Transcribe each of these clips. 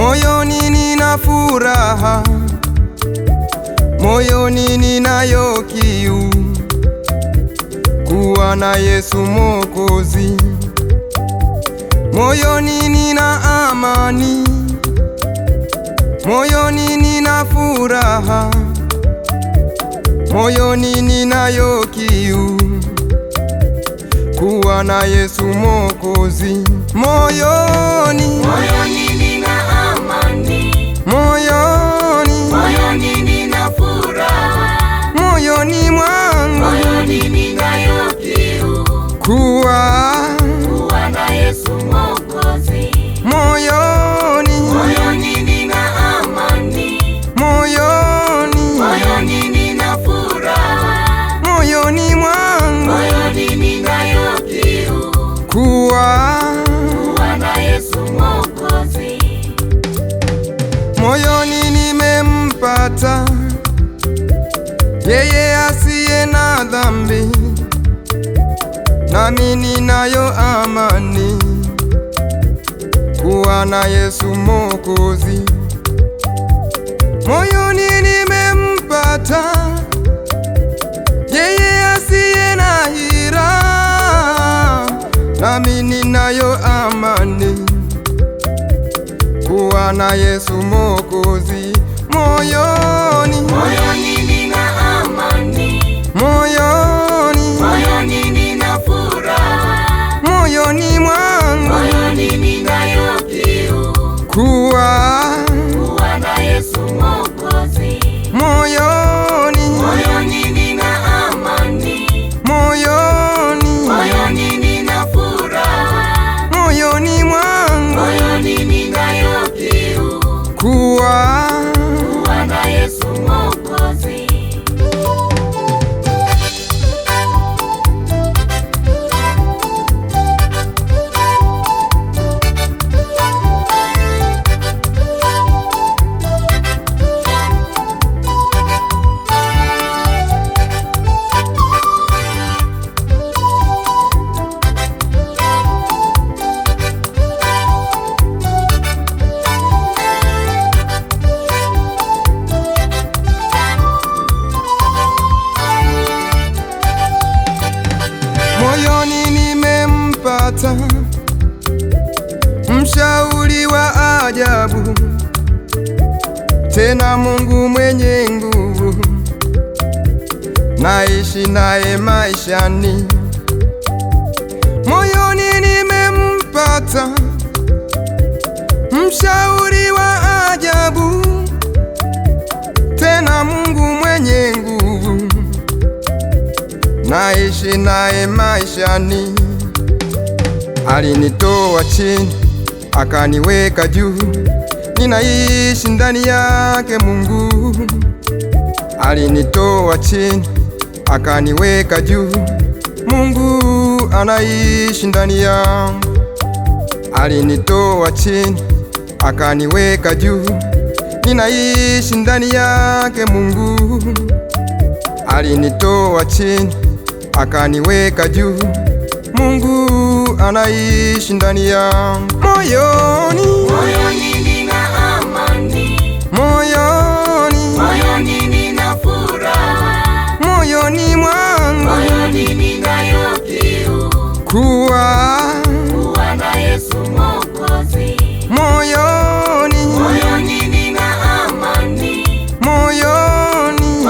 Moyoni nina furaha, moyoni ninayo kiu, kuwa na Yesu Mwokozi. Moyoni nina amani, moyoni nina furaha, moyoni ninayo kiu, kuwa na Yesu Mwokozi. Moyoni nina amani, moyoni nina furaha, moyoni mwangu ninayo kiu, kuwa na Yesu Mwokozi. moyoni nina amani, moyoni nina furaha, moyoni mwangu ninayo kiu, kuwa na Yesu Mwokozi. moyoni nimempata yeye asiye na dhambi, nami ninayo amani, kuwa na Yesu Mwokozi. Moyoni nimempata yeye asiye na hila, nami ninayo amani, kuwa na Yesu Mwokozi. Moyoni nina amani, moyoni nina furaha, moyoni mwangu ninayo kiu, kuwa na Yesu Mwokozi. moyoni nina amani, moyoni nina furaha, moyoni mwangu ninayo kiu, kuwa na Yesu Mwokozi. moyoni nimempata mshauri wa ajabu, tena Mungu mwenye nguvu, naishi naye maishani. Moyoni nimempata mshauri wa ajabu, tena Mungu mwenye nguvu, naishi naye maishani. Alinitoa chini akaniweka juu, ninaishi ndani yake Mungu. Alinitoa chini akaniweka juu, Mungu anaishi ndani yangu. Alinitoa chini akaniweka juu, ninaishi ndani yake Mungu. Alinitoa chini akaniweka juu, Mungu anaishi ndani yangu. Moyoni nina amani, moyoni nina furaha, moyoni mwangu ninayo kiu, kuwa na Yesu Mwokozi. moyoni nina amani, moyoni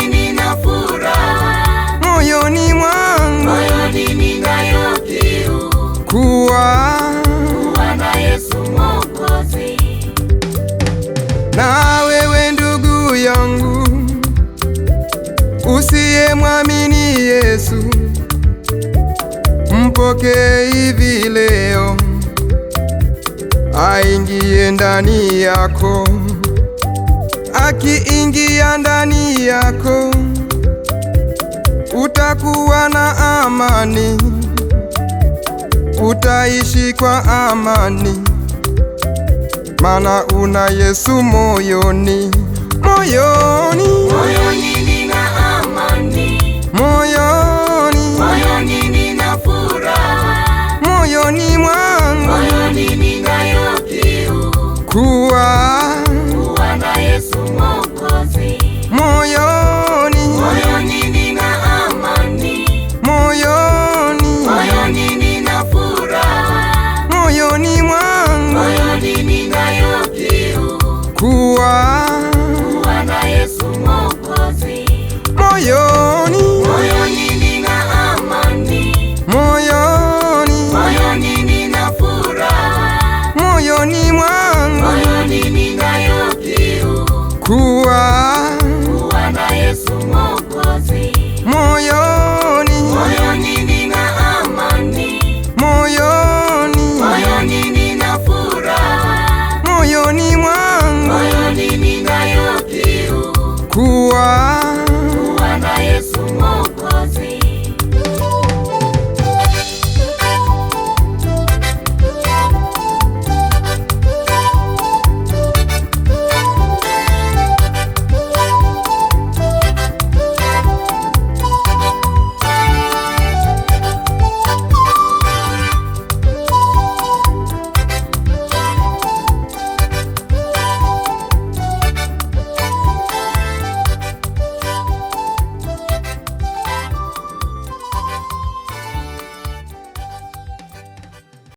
nina furaha, moyoni mwangu ninayo kiu, kuwa na Yesu Mwokozi. na wewe ndugu yangu usiyemwamini Yesu, mpokee hivi leo, aingie ndani yako. Akiingia ndani yako, utakuwa na amani, utaishi kwa amani, maana una Yesu moyoni. Moyoni nina amani, moyoni nina furaha, moyoni mwangu ninayo kiu, kuwa na Yesu Mwokozi moyo